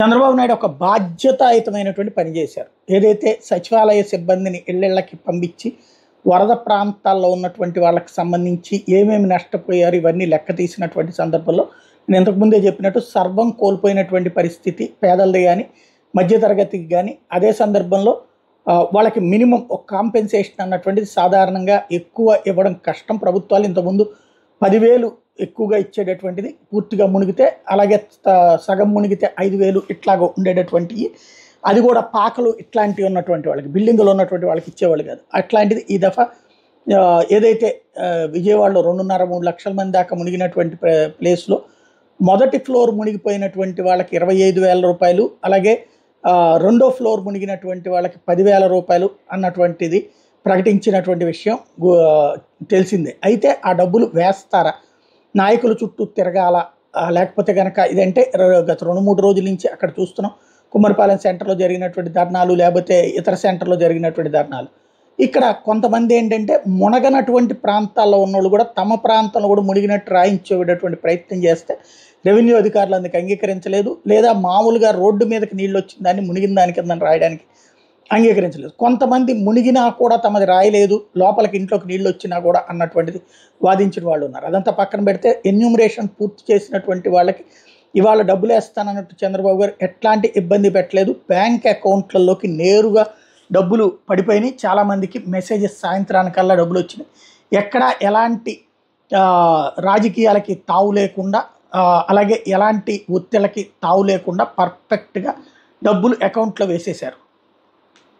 చంద్రబాబు నాయుడు ఒక బాధ్యతాయుతమైనటువంటి పని చేశారు. ఏదైతే సచివాలయ సిబ్బందిని ఇళ్లిళ్ళకి పంపించి వరద ప్రాంతాల్లో ఉన్నటువంటి వాళ్ళకి సంబంధించి ఏమేమి నష్టపోయారు ఇవన్నీ లెక్క తీసినటువంటి సందర్భంలో నేను ఇంతకుముందే చెప్పినట్టు సర్వం కోల్పోయినటువంటి పరిస్థితి పేదలది కానీ మధ్యతరగతికి కానీ అదే సందర్భంలో వాళ్ళకి మినిమం ఒక కాంపెన్సేషన్ అన్నటువంటిది సాధారణంగా ఎక్కువ ఇవ్వడం కష్టం. ప్రభుత్వాలు ఇంతకుముందు 10,000 ఎక్కువగా ఇచ్చేటటువంటిది పూర్తిగా మునిగితే, అలాగే సగం మునిగితే 5,000 ఇట్లాగా ఉండేటటువంటివి. అది కూడా పాకలు ఇట్లాంటివి ఉన్నటువంటి వాళ్ళకి, బిల్డింగులు ఉన్నటువంటి వాళ్ళకి ఇచ్చేవాళ్ళు కాదు. అట్లాంటిది ఈ దఫా ఏదైతే విజయవాడలో 2.5-3 లక్షల మంది దాకా మునిగినటువంటి ప్లేస్లో మొదటి ఫ్లోర్ మునిగిపోయినటువంటి వాళ్ళకి 25,000 రూపాయలు, అలాగే రెండో ఫ్లోర్ మునిగినటువంటి వాళ్ళకి 10,000 రూపాయలు అన్నటువంటిది ప్రకటించినటువంటి విషయం తెలిసిందే. అయితే ఆ డబ్బులు వేస్తారా, నాయకుల చుట్టూ తిరగాల, లేకపోతే కనుక ఇదంటే గత 2-3 రోజుల నుంచి అక్కడ చూస్తున్నాం. కుమ్మరిపాలెం సెంటర్లో జరిగినటువంటి ధర్నాలు, లేకపోతే ఇతర సెంటర్లో జరిగినటువంటి ధర్నాలు. ఇక్కడ కొంతమంది ఏంటంటే మునగనటువంటి ప్రాంతాల్లో ఉన్నోళ్ళు కూడా తమ ప్రాంతంలో కూడా మునిగినట్టు రాయించేటటువంటి ప్రయత్నం చేస్తే రెవెన్యూ అధికారులు అందుకు అంగీకరించలేదు, లేదా మామూలుగా రోడ్డు మీదకి నీళ్ళు వచ్చిన దాన్ని మునిగిన దాని కింద రాయడానికి అంగీకరించలేదు. కొంతమంది మునిగినా కూడా తమది రాయలేదు, లోపలికి ఇంట్లోకి నీళ్ళు వచ్చినా కూడా అన్నటువంటిది వాదించిన వాళ్ళు ఉన్నారు. అదంతా పక్కన పెడితే ఎన్యూమరేషన్ పూర్తి చేసినటువంటి వాళ్ళకి ఇవాళ డబ్బులు వేస్తానన్నట్టు చంద్రబాబు గారు ఎట్లాంటి ఇబ్బంది పెట్టలేదు. బ్యాంక్ అకౌంట్లలోకి నేరుగా డబ్బులు పడిపోయినాయి. చాలామందికి మెసేజెస్ సాయంత్రానికల్లా డబ్బులు వచ్చినాయి. ఎక్కడ ఎలాంటి రాజకీయాలకి తావు లేకుండా, అలాగే ఎలాంటి ఒత్తిళ్ళకి తావు లేకుండా పర్ఫెక్ట్గా డబ్బులు అకౌంట్లో వేసేశారు.